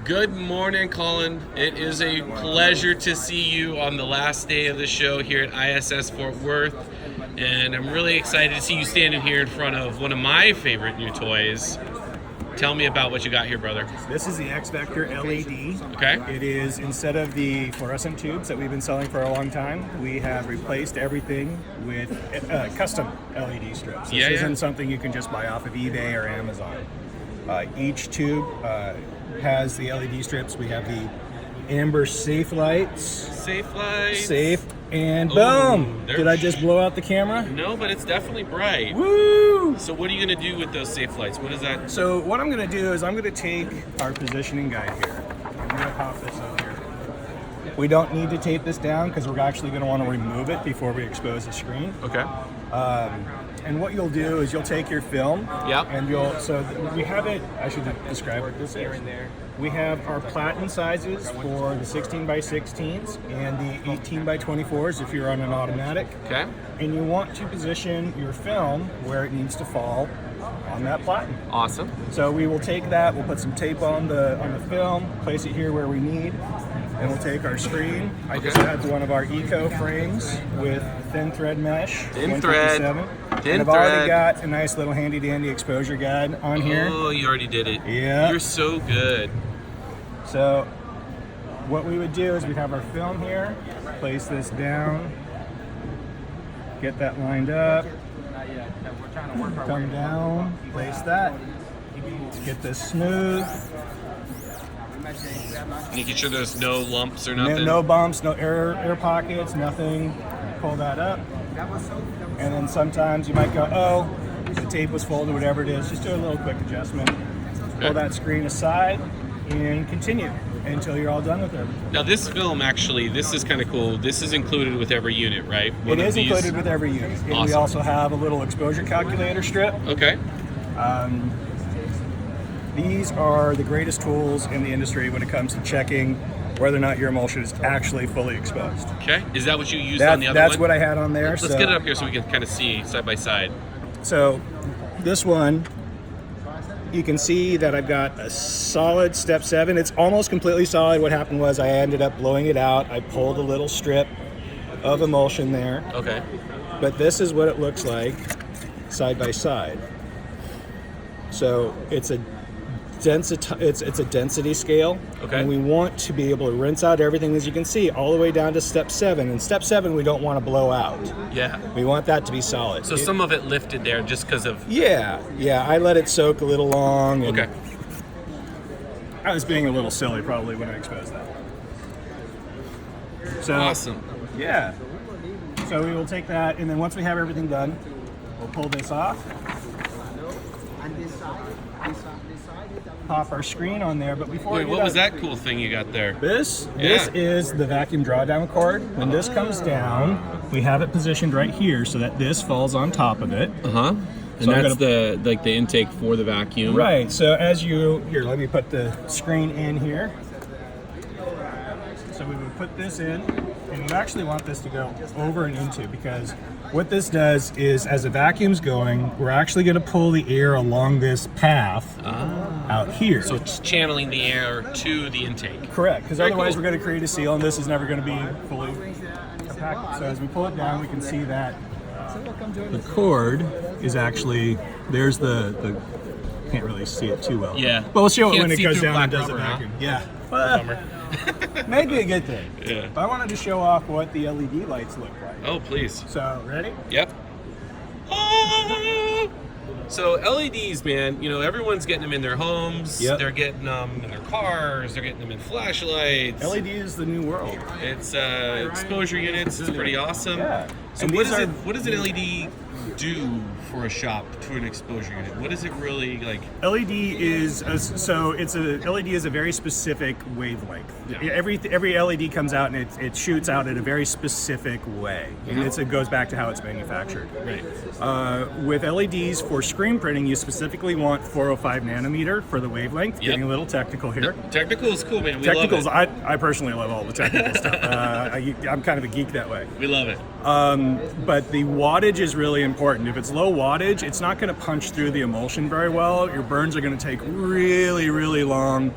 Good morning, Colin. It is a pleasure to see you on the last day of the show here at ISS Fort Worth. And I'm really excited to see you standing here in front of one of my favorite new toys. Tell me about what you got here, brother. This is the X-Vactor LED. Okay. It is, instead of the fluorescent tubes that we've been selling for a long time, we have replaced everything with custom LED strips. This isn't something you can just buy off of eBay or Amazon. Each tube has the LED strips. We have the amber safe lights. Safe lights. Safe. And boom! Did I just blow out the camera? No, but it's definitely bright. Woo! So what are you going to do with those safe lights? What is that? So what I'm going to do is I'm going to take our positioning guide here. I'm going to pop this up here. We don't need to tape this down because we're actually going to want to remove it before we expose the screen. Okay. And what you'll do is you'll take your film. Yep. And we have it, I should describe what this is. We have our platen sizes for the 16 by 16s and the 18 by 24s if you're on an automatic. Okay. And you want to position your film where it needs to fall on that platen. Awesome. So we will take that, we'll put some tape on the film, place it here where we need, and we'll take our screen. I just had one of our eco frames with thin thread mesh. Thin thread. And I've already got a nice little handy dandy exposure guide on here. Oh, you already did it. Yeah. You're so good. So what we would do is we'd have our film here, place this down, get that lined up, come down, place that, get this smooth. Making sure there's no lumps or nothing. No bumps, no air pockets, nothing. Pull that up. And then sometimes you might go, oh, the tape was folded, whatever it is. Just do a little quick adjustment. Pull that screen aside and continue until you're all done with everything. Now this film, actually, this is kind of cool. This is included with every unit, right? It is included with every unit. And we also have a little exposure calculator strip. Okay. These are the greatest tools in the industry when it comes to checking whether or not your emulsion is actually fully exposed. Okay. Is that what you used on the other one? That's what I had on there. Let's get it up here so we can kind of see side by side. So this one, you can see that I've got a solid step 7. It's almost completely solid. What happened was I ended up blowing it out. I pulled a little strip of emulsion there. Okay. But this is what it looks like side by side. So it's a density scale. Okay. And we want to be able to rinse out everything, as you can see, all the way down to step 7. And step 7 we don't want to blow out. Yeah. We want that to be solid. So some of it lifted there just because of... Yeah. I let it soak a little long. And okay. I was being a little silly probably when I exposed that. So, awesome. Yeah. So we will take that, and then once we have everything done, we'll pull this off. Pop our screen on there, but before Wait, what was that cool thing you got there? This is the vacuum drawdown cord. When this comes down, we have it positioned right here so that this falls on top of it. And so that's the intake for the vacuum. Right. So here, let me put the screen in here. So we would put this in, and you actually want this to go over and into, because what this does is, as the vacuum's going, we're actually going to pull the air along this path out here. So it's channeling the air to the intake. Correct, because otherwise we're going to create a seal, and this is never going to be fully compacted. So as we pull it down, we can see that the cord is actually, there's the can't really see it too well. Yeah. But we'll show it when it goes down and does the vacuum. Huh? Yeah. Bummer. Maybe a good thing. Yeah. But I wanted to show off what the LED lights look like. Oh, please. So, ready? Yep. So LEDs, man, you know, everyone's getting them in their homes. Yep. They're getting them in their cars. They're getting them in flashlights. LED is the new world. It's exposure units. It's pretty awesome. Yeah. So what does an LED do for a shop, to an exposure unit? What is it really like? LED is LED is a very specific wavelength. Yeah. Every LED comes out and it shoots out in a very specific way, and it goes back to how it's manufactured. Right. With LEDs for screen printing, you specifically want 405 nanometer for the wavelength. Yep. Getting a little technical here. Technical is cool, man. We Technicals, love it. I personally love all the technical stuff. I'm kind of a geek that way. We love it. But the wattage is really important. If it's low wattage, it's not going to punch through the emulsion very well. Your burns are going to take really, really long,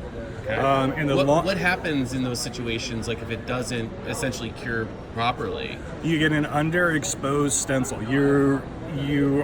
Okay. And what happens in those situations, like if it doesn't essentially cure properly? You get an underexposed stencil. You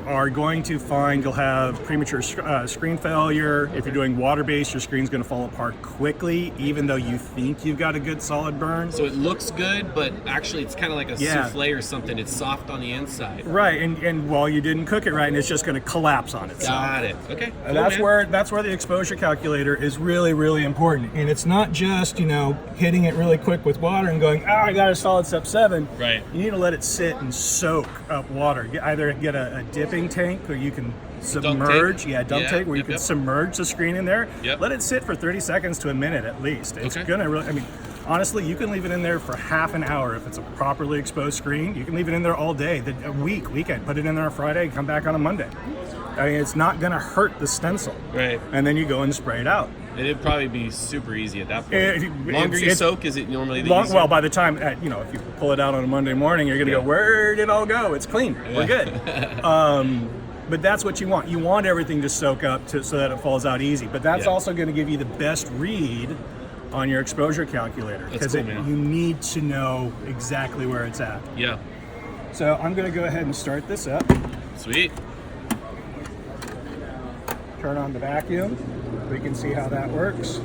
are going to find you'll have premature screen failure. If you're doing water-based, your screen's going to fall apart quickly, even though you think you've got a good solid burn. So it looks good, but actually it's kind of like a souffle or something. It's soft on the inside. Right, and well, you didn't cook it right, and it's just going to collapse on itself. Got it. Okay. Cool, That's where the exposure calculator is really, really important. And it's not just hitting it really quick with water and going, I got a solid step 7. Right. You need to let it sit and soak up water. Either get a dipping tank where you can submerge, dump tank where you can submerge the screen in there. Yep. Let it sit for 30 seconds to a minute at least. It's gonna really, honestly, you can leave it in there for half an hour if it's a properly exposed screen. You can leave it in there all day, a weekend. Put it in there on Friday, come back on a Monday. It's not gonna hurt the stencil. Right. And then you go and spray it out. It'd probably be super easy at that point. Longer you soak, is it normally the easier? Well, by the time, if you pull it out on a Monday morning, you're going to go, where did it all go? It's clean. We're good. But that's what you want. You want everything to soak up so that it falls out easy. But that's also going to give you the best read on your exposure calculator. Because you need to know exactly where it's at. Yeah. So I'm going to go ahead and start this up. Sweet. Turn on the vacuum. We can see how that works.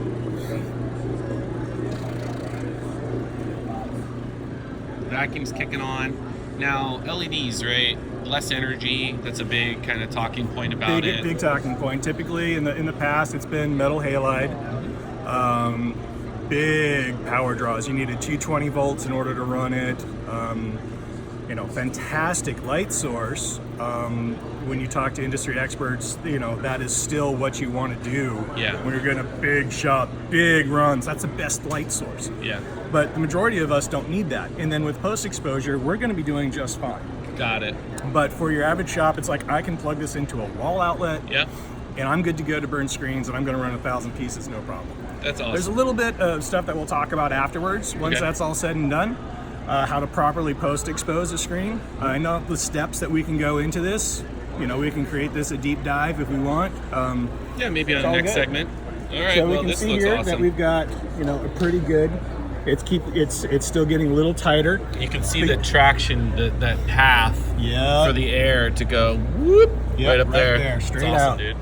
Vacuum's kicking on. Now, LEDs, right? Less energy. That's a big kind of talking point about it. Big talking point. Typically, in the past, it's been metal halide. Big power draws. You needed 220 volts in order to run it. Fantastic light source. When you talk to industry experts, that is still what you want to do. Yeah. When you're going to big shot, big runs, that's the best light source. Yeah. But the majority of us don't need that. And then with post exposure, we're going to be doing just fine. Got it. But for your average shop, it's like I can plug this into a wall outlet. Yeah. And I'm good to go to burn screens, and I'm going to run 1,000 pieces, no problem. That's awesome. There's a little bit of stuff that we'll talk about afterwards once that's all said and done. How to properly post-expose a screen. I know the steps that we can go into this. We can create this a deep dive if we want. Maybe on the next segment. All right. So we can see here that we've got a pretty good. It's still getting a little tighter. You can see the traction, that path for the air to go whoop right up there. Straight awesome, out, dude.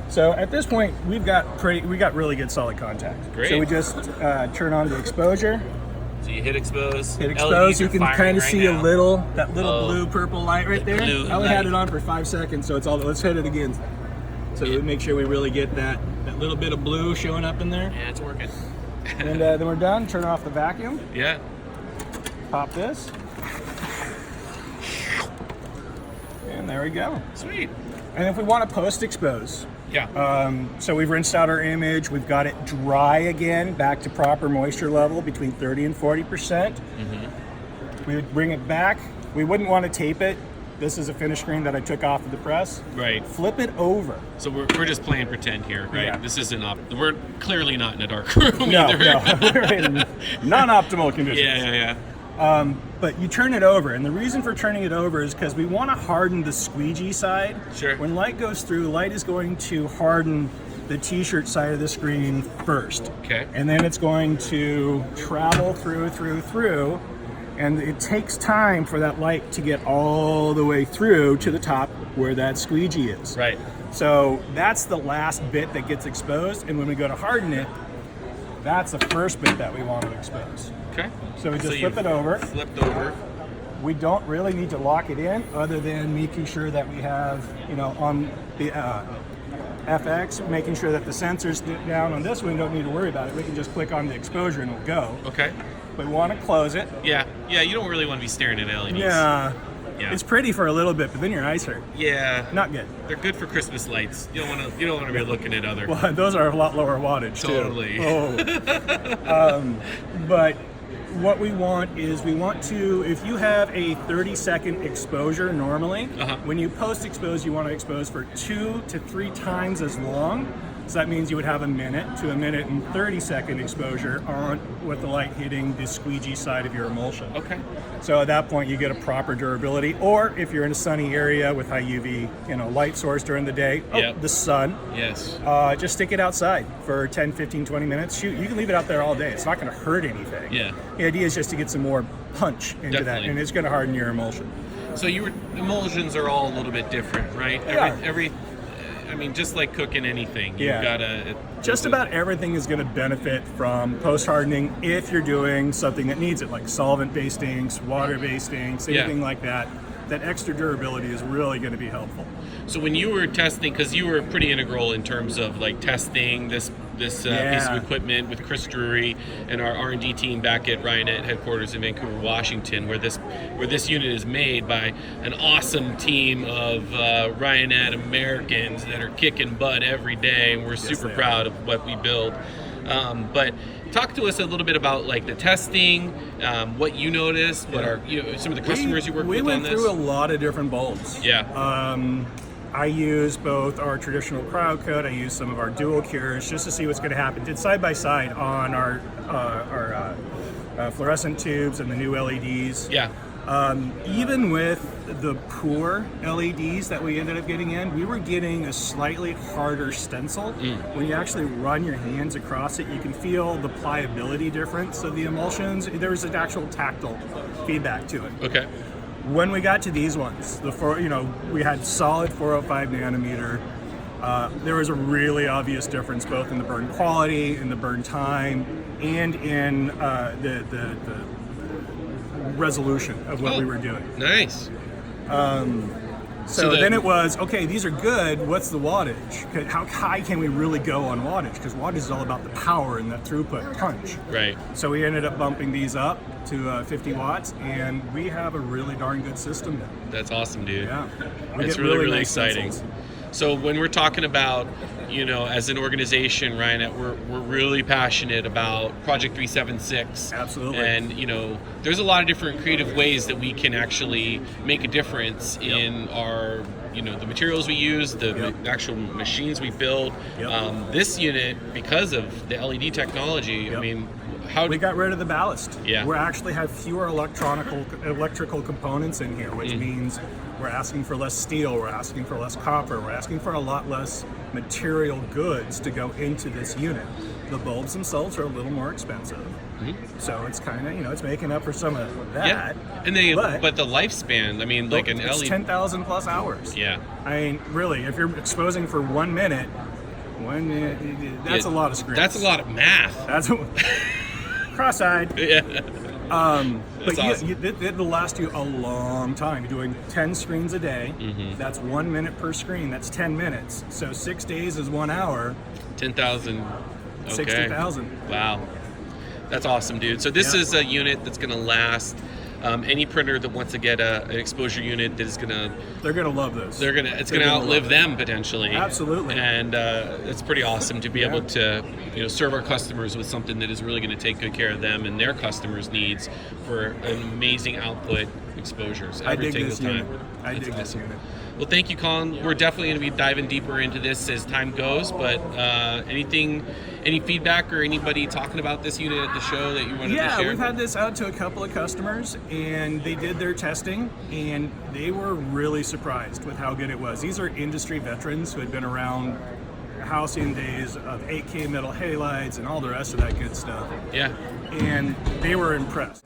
So at this point, we got really good solid contact. Great. So we just turn on the exposure. So you hit expose. You can kind of see a little blue purple light right there. I only had it on for 5 seconds, so it's all. Let's hit it again. So we make sure we really get that little bit of blue showing up in there. Yeah, it's working. And then we're done. Turn off the vacuum. Yeah. Pop this. And there we go. Sweet. And if we want to post-expose, so we've rinsed out our image. We've got it dry again, back to proper moisture level between 30 and 40%. Mm-hmm. We would bring it back. We wouldn't want to tape it. This is a finished screen that I took off of the press. Right. Flip it over. So we're just playing pretend here, right? Yeah. This isn't we're clearly not in a dark room no, either. No, we're in non-optimal conditions. Yeah. But you turn it over, and the reason for turning it over is because we want to harden the squeegee side. Sure. When light goes through, light is going to harden the t-shirt side of the screen first. Okay. And then it's going to travel through, and it takes time for that light to get all the way through to the top where that squeegee is. Right. So that's the last bit that gets exposed, and when we go to harden it, that's the first bit that we want to expose. Okay. So we just flip it over. Flipped over. We don't really need to lock it in, other than making sure that we have, on the FX, making sure that the sensor's down. On this one, we don't need to worry about it. We can just click on the exposure and it'll go. Okay. We want to close it. Yeah, you don't really want to be staring at LEDs. Yeah. It's pretty for a little bit, but then your eyes hurt. Yeah. Not good. They're good for Christmas lights. You don't want to be looking at other. Well, those are a lot lower wattage totally. Too. But what we want is if you have a 30-second exposure normally, when you post-expose, you want to expose for 2 to 3 times as long So that means you would have a minute to a minute and 30-second exposure on with the light hitting the squeegee side of your emulsion. Okay. So at that point, you get a proper durability. Or if you're in a sunny area with high UV, light source during the day, the sun. Yes. Just stick it outside for 10, 15, 20 minutes. Shoot, you can leave it out there all day. It's not going to hurt anything. Yeah. The idea is just to get some more punch into that, and it's going to harden your emulsion. So emulsions are all a little bit different, right? Every I mean, just like cooking anything, you've got to... Just about everything is going to benefit from post-hardening if you're doing something that needs it, like solvent-based inks, water-based inks, anything like that. That extra durability is really going to be helpful. So when you were testing, because you were pretty integral in terms of like testing this piece of equipment with Chris Drury and our R&D team back at Ryonet headquarters in Vancouver, Washington, where this unit is made by an awesome team of Ryonet Americans that are kicking butt every day, and we're super proud of what we build. But talk to us a little bit about like the testing, what you noticed, what are some of the customers you worked with on this? We went through a lot of different bulbs. Yeah. I used both our traditional crowd coat, I used some of our dual cures just to see what's going to happen. Did side by side on our fluorescent tubes and the new LEDs. Yeah. Even with the poor LEDs that we ended up getting in, we were getting a slightly harder stencil. When you actually run your hands across it, you can feel the pliability difference of the emulsions. There's an actual tactile feedback to it. Okay. When we got to these ones, we had solid 405 nanometer. There was a really obvious difference both in the burn quality, in the burn time, and in the resolution of what we were doing. Nice. So then it was, okay, these are good, what's the wattage? How high can we really go on wattage? Because wattage is all about the power and the throughput punch. Right. So we ended up bumping these up to 50 watts, and we have a really darn good system now. That's awesome, dude. Yeah. It's really nice exciting. Stencils. So when we're talking about, as an organization, Ryonet, we're really passionate about Project 376. Absolutely. And, there's a lot of different creative ways that we can actually make a difference in our, the materials we use, the actual machines we build. This unit, because of the LED technology, I mean, we got rid of the ballast. Yeah. We actually have fewer electrical components in here, which means we're asking for less steel, we're asking for less copper, we're asking for a lot less material goods to go into this unit. The bulbs themselves are a little more expensive. So it's kind of, it's making up for some of that. Yeah. And but the lifespan, I mean, like an LED... It's 10,000 plus hours. Yeah. I mean, really, if you're exposing for 1 minute, that's a lot of screens. That's a lot of math. That's cross-eyed. Yeah. But awesome. It'll last you a long time. You're doing 10 screens a day. That's 1 minute per screen. That's 10 minutes. So 6 days is 1 hour. 10,000. Okay. 60,000. Wow. That's awesome, dude. So this is a unit that's going to last. Any printer that wants to get an exposure unit that is gonna, they're gonna love this. It's gonna outlive them potentially. Absolutely. And it's pretty awesome to be able to, serve our customers with something that is really going to take good care of them and their customers' needs for an amazing output exposures every single time. I dig this unit. Well, thank you, Colin. We're definitely going to be diving deeper into this as time goes, but any feedback or anybody talking about this unit at the show that you wanted to share? Yeah, we've had this out to a couple of customers, and they did their testing, and they were really surprised with how good it was. These are industry veterans who had been around halcyon days of 8K metal halides and all the rest of that good stuff. Yeah. And they were impressed.